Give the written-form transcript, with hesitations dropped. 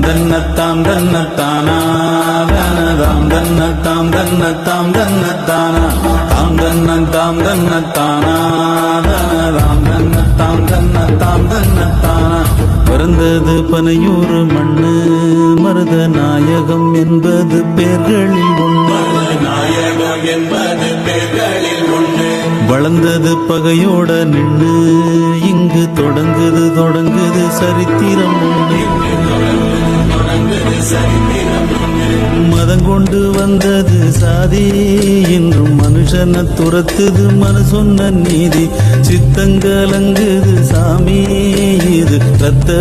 தன்னத்தாம் தன்னத்தானா தானதாம் தன்னத்தாம் தன்னத்தாம் தன்னத்தானா தாம் தன்னத்தாம் தன்னத்தானா தானதாம் தன்னத்தாம் தன்னத்தாம் தன்னத்தானா. பிறந்தது பனையூறு மண்ணு மருத நாயகம் என்பது பேர்களில் ஒன்று. நாயகம் என்பது பேர்களில் ஒன்று. வளர்ந்தது பகையோட நின்று இங்கு தொடங்குது சரித்திரம் ஒன்று. மதம் கொண்டு வந்தது சாதி இன்றும் மனுஷனை துரத்துது மனு சொன்ன நீதி. சித்தங்கலங்குது சாமி இது ரத்த